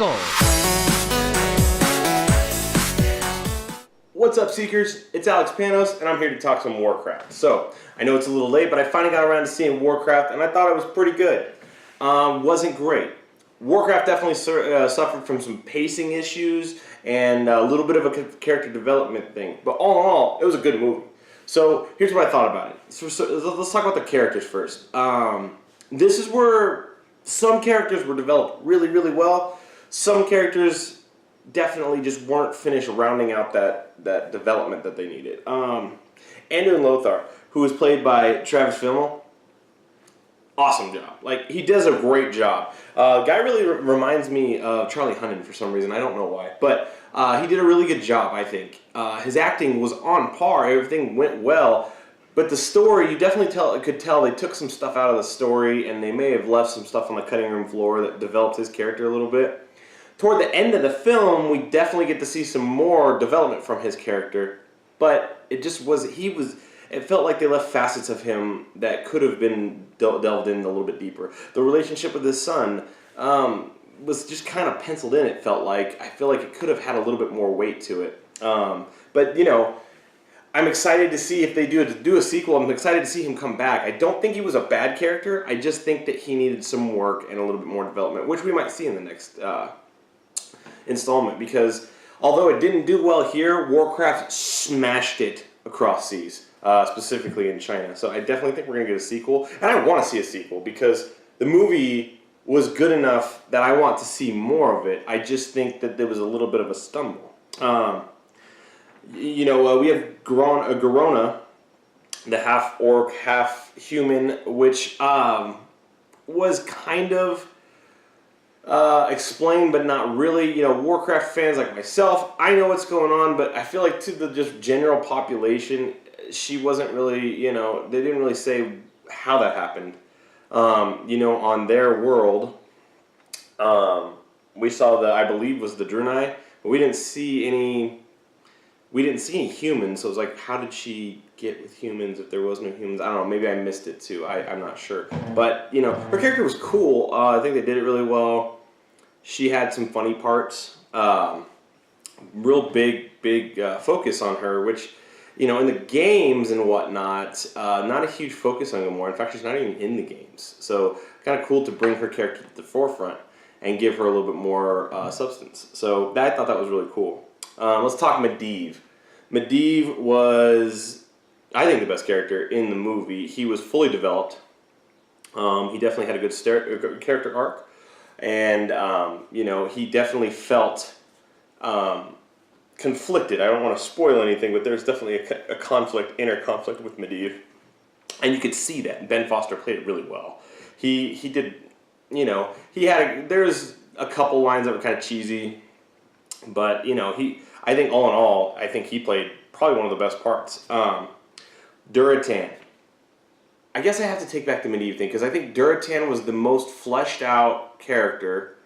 goal. What's up, Seekers? It's Alex Panos, and I'm here to talk some Warcraft. So, I know it's a little late, but I finally got around to seeing Warcraft, and I thought it was pretty good. Wasn't great. Warcraft definitely suffered from some pacing issues and a little bit of a character development thing. But all in all, it was a good movie. So, here's what I thought about it. So let's talk about the characters first. This is where some characters were developed really, really well. Some characters definitely just weren't finished rounding out that development that they needed. Andrew Lothar, who was played by Travis Fimmel, awesome job. Like, he does a great job. Guy really reminds me of Charlie Hunnam for some reason. I don't know why. But he did a really good job, I think. His acting was on par. Everything went well. But the story, you definitely could tell they took some stuff out of the story, and they may have left some stuff on the cutting room floor that developed his character a little bit. Toward the end of the film, we definitely get to see some more development from his character, but it just it felt like they left facets of him that could have been delved in a little bit deeper. The relationship with his son was just kind of penciled in, it felt like. I feel like it could have had a little bit more weight to it. But, you know, I'm excited to see if they do a sequel. I'm excited to see him come back. I don't think he was a bad character. I just think that he needed some work and a little bit more development, which we might see in the next installment, because although it didn't do well here, Warcraft smashed it across seas, specifically in China. So I definitely think we're going to get a sequel, and I want to see a sequel because the movie was good enough that I want to see more of it. I just think that there was a little bit of a stumble. We have Garona, the half-orc, half-human, which was kind of explained, but not really. You know, Warcraft fans like myself, I know what's going on, but I feel like to the just general population, she wasn't really, they didn't really say how that happened. On their world, we saw I believe was the Draenei, but we didn't see any humans, so it was like, how did she get with humans if there was no humans? I don't know, maybe I missed it too, I'm not sure. But, her character was cool. I think they did it really well. She had some funny parts. Real big focus on her, which, in the games and whatnot, not a huge focus on Gamora. In fact, she's not even in the games. So, kind of cool to bring her character to the forefront and give her a little bit more substance. So, I thought that was really cool. Let's talk Medivh. Medivh was, I think, the best character in the movie. He was fully developed. He definitely had a good character arc. And, he definitely felt conflicted. I don't want to spoil anything, but there's definitely a inner conflict with Medivh. And you could see that. Ben Foster played it really well. He did, there's a couple lines that were kind of cheesy. But, I think all in all, I think he played probably one of the best parts. Durotan. I guess I have to take back the Medivh thing, because I think Durotan was the most fleshed out character,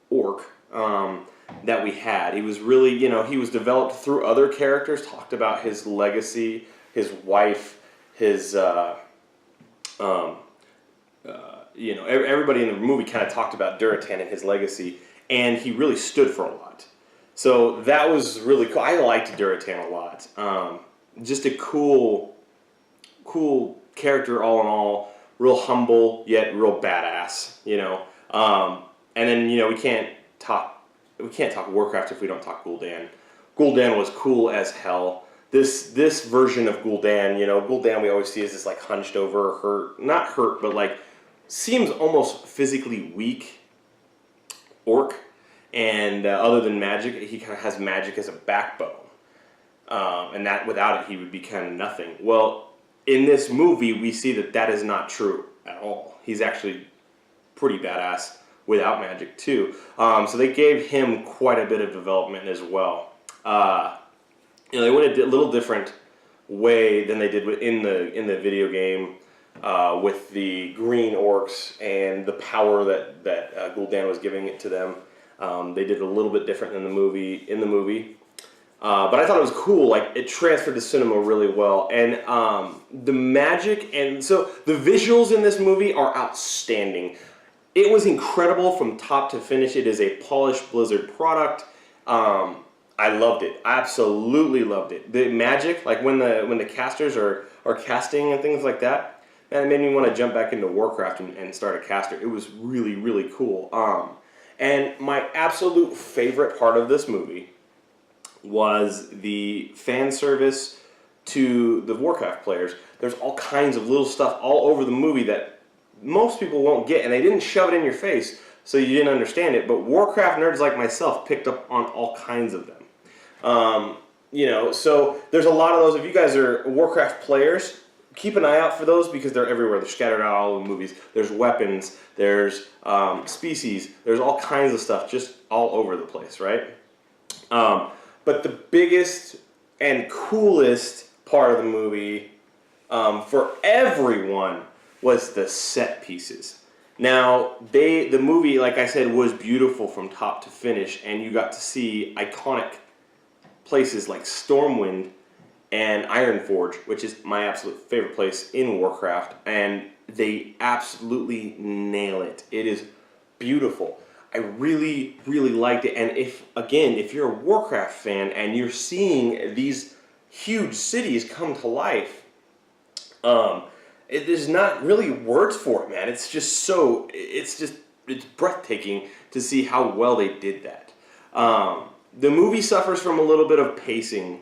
orc, that we had. He was really, he was developed through other characters, talked about his legacy, his wife, his, everybody in the movie kind of talked about Durotan and his legacy, and he really stood for a lot. So that was really cool. I liked Durotan a lot. Just a cool character all in all. Real humble, yet real badass, And then, we can't talk Warcraft if we don't talk Gul'dan. Gul'dan was cool as hell. This version of Gul'dan, Gul'dan we always see as this like hunched over, not hurt, but like seems almost physically weak orc. And other than magic, he kind of has magic as a backbone. And that without it, he would be kind of nothing. Well, in this movie, we see that is not true at all. He's actually pretty badass without magic, too. So they gave him quite a bit of development as well. They went a little different way than they did in the video game with the green orcs and the power that Gul'dan was giving it to them. They did a little bit different than in the movie. But I thought it was cool. Like, it transferred to cinema really well. And the magic, and so the visuals in this movie are outstanding. it was incredible from top to finish. It is a polished Blizzard product. I loved it. I absolutely loved it. The magic, like when the casters are casting and things like that, man, it made me want to jump back into Warcraft and start a caster. It was really, really cool. And my absolute favorite part of this movie was the fan service to the Warcraft players. There's all kinds of little stuff all over the movie that most people won't get, and they didn't shove it in your face so you didn't understand it, but Warcraft nerds like myself picked up on all kinds of them. So there's a lot of those. If you guys are Warcraft players, keep an eye out for those because they're everywhere. They're scattered out all over the movies. There's weapons, there's species, there's all kinds of stuff just all over the place, right? But the biggest and coolest part of the movie for everyone was the set pieces. Now, the movie, like I said, was beautiful from top to finish, and you got to see iconic places like Stormwind and Ironforge, which is my absolute favorite place in Warcraft, and they absolutely nail it. It is beautiful. I really, really liked it, and if you're a Warcraft fan and you're seeing these huge cities come to life, there's not really words for it, man. It's breathtaking to see how well they did that. The movie suffers from a little bit of pacing.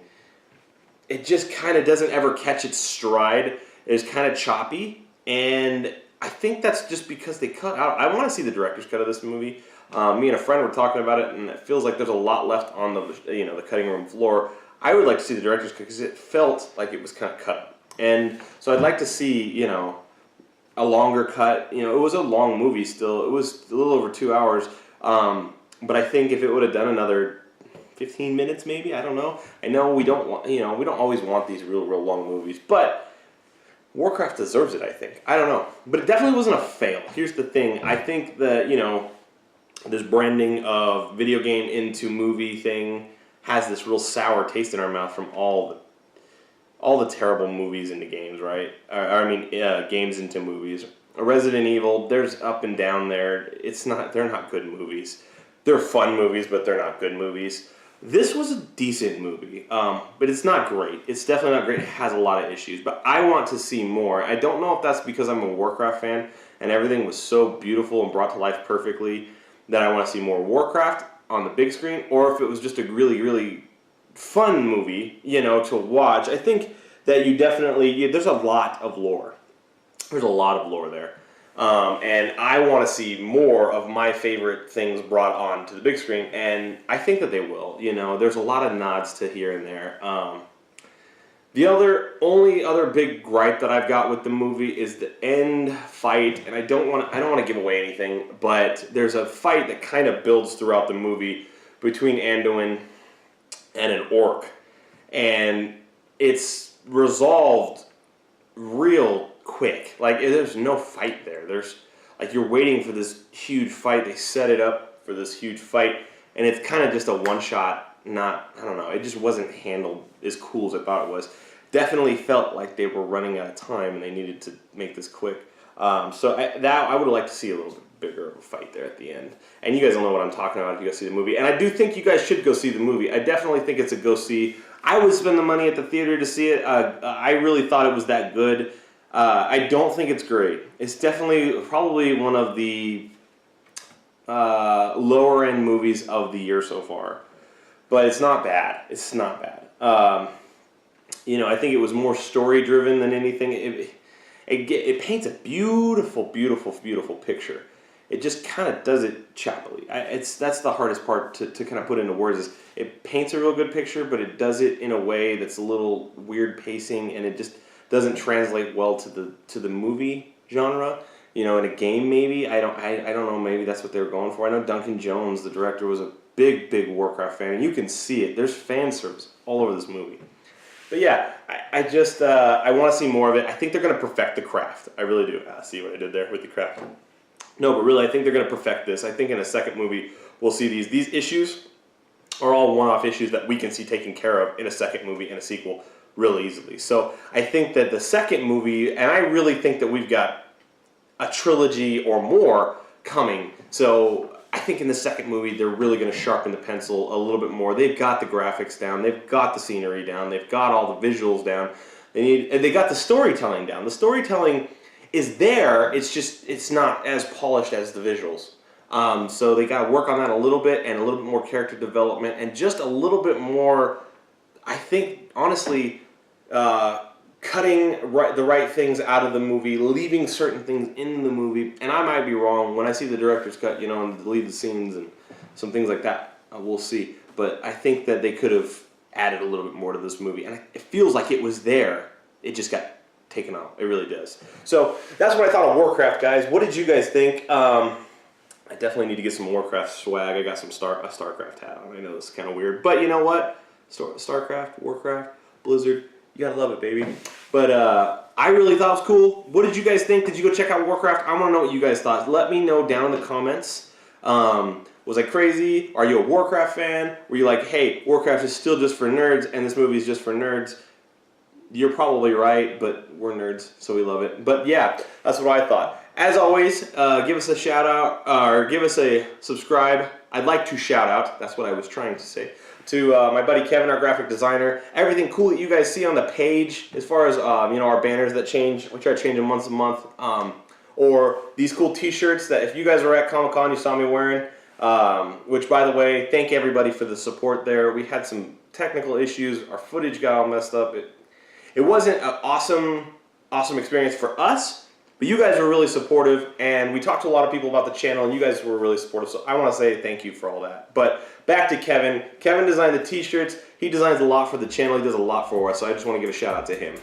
It just kind of doesn't ever catch its stride. It's kind of choppy, and I think that's just because they cut out. I want to see the director's cut of this movie. Me and a friend were talking about it, and it feels like there's a lot left on the cutting room floor. I would like to see the director's cut because it felt like it was kind of cut up. And so I'd like to see, a longer cut. It was a long movie still. It was a little over 2 hours. But I think if it would have done another 15 minutes maybe, I don't know. I know we don't always want these real long movies, but Warcraft deserves it, I think. I don't know. But it definitely wasn't a fail. Here's the thing. I think that, this branding of video game into movie thing has this real sour taste in our mouth from all the terrible movies into games, right? Games into movies. Resident Evil, there's up and down there. They're not good movies. They're fun movies, but they're not good movies. This was a decent movie, but it's not great. It's definitely not great. It has a lot of issues, but I want to see more. I don't know if that's because I'm a Warcraft fan and everything was so beautiful and brought to life perfectly that I want to see more Warcraft on the big screen, or if it was just a really, really fun movie, to watch. I think that there's a lot of lore. There's a lot of lore there. And I want to see more of my favorite things brought on to the big screen, and I think that they will. There's a lot of nods to here and there. The only other big gripe that I've got with the movie is the end fight, and I don't want to give away anything, but there's a fight that kind of builds throughout the movie between Anduin and an orc, and it's resolved real quick. Like, there's no fight there. There's you're waiting for this huge fight. They set it up for this huge fight, and it's kind of just a one shot. I don't know. It just wasn't handled as cool as I thought it was. Definitely felt like they were running out of time and they needed to make this quick. I would have liked to see a little bit bigger of a fight there at the end. And you guys will know what I'm talking about if you guys see the movie. And I do think you guys should go see the movie. I definitely think it's a go see. I would spend the money at the theater to see it. I really thought it was that good. I don't think it's great. It's probably one of the lower end movies of the year so far. But it's not bad. It's not bad. I think it was more story driven than anything. It paints a beautiful, beautiful, beautiful picture. It just kind of does it choppily. That's the hardest part to kind of put into words. Is it paints a real good picture, but it does it in a way that's a little weird pacing, and it just doesn't translate well to the movie genre. In a game maybe. I don't know. Maybe that's what they were going for. I know Duncan Jones, the director, was a big Warcraft fan, and you can see it. There's fan service all over this movie. But yeah, I want to see more of it. I think they're going to perfect the craft. I really do. See what I did there with the craft? No, but really, I think they're going to perfect this. I think in a second movie, we'll see these issues are all one-off issues that we can see taken care of in a second movie and a sequel really easily. So I think that the second movie, and I really think that we've got a trilogy or more coming. So I think in the second movie, they're really going to sharpen the pencil a little bit more. They've got the graphics down. They've got the scenery down. They've got all the visuals down. They got the storytelling down. The storytelling is there. It's just, it's not as polished as the visuals. So they got to work on that a little bit, and a little bit more character development, and just a little bit more, I think, honestly, cutting the right things out of the movie, leaving certain things in the movie. And I might be wrong. When I see the director's cut, and delete the scenes and some things like that, we'll see. But I think that they could have added a little bit more to this movie, and it feels like it was there. It just got taken out. It really does. So that's what I thought of Warcraft, guys. What did you guys think? I definitely need to get some Warcraft swag. I got some StarCraft hat on. I know this is kind of weird, but you know what? StarCraft, Warcraft, Blizzard, you gotta love it, baby. But I really thought it was cool. What did you guys think? Did you go check out Warcraft? I want to know what you guys thought. Let me know down in the comments. Was I crazy? Are you a Warcraft fan? Were you like, hey, Warcraft is still just for nerds, and this movie is just for nerds? You're probably right, but we're nerds, so we love it. But yeah, that's what I thought. As always, give us a shout out, or give us a subscribe. I'd like to shout out, that's what I was trying to say, to my buddy Kevin, our graphic designer. Everything cool that you guys see on the page, as far as our banners that change, we try to change them once a month, or these cool t-shirts that if you guys were at Comic-Con, you saw me wearing, which, by the way, thank everybody for the support there. We had some technical issues. Our footage got all messed up. It wasn't an awesome experience for us, but you guys were really supportive, and we talked to a lot of people about the channel, and you guys were really supportive, so I want to say thank you for all that. But back to Kevin. Kevin designed the t-shirts. He designs a lot for the channel. He does a lot for us, so I just want to give a shout out to him.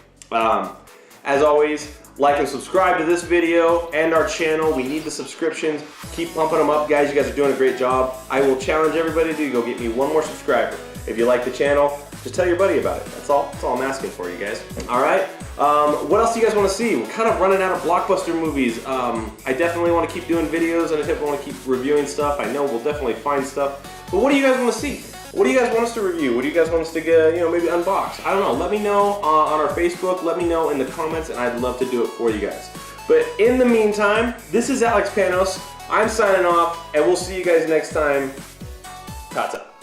As always, like and subscribe to this video and our channel. We need the subscriptions. Keep pumping them up, guys. You guys are doing a great job. I will challenge everybody to go get me one more subscriber. If you like the channel, just tell your buddy about it. That's all I'm asking for you guys. All right. What else do you guys want to see? We're kind of running out of blockbuster movies. I definitely want to keep doing videos, and I definitely want to keep reviewing stuff. I know we'll definitely find stuff. But what do you guys want to see? What do you guys want us to review? What do you guys want us to get, maybe unbox? I don't know. Let me know on our Facebook. Let me know in the comments, and I'd love to do it for you guys. But in the meantime, this is Alex Panos. I'm signing off, and we'll see you guys next time. Ta-ta.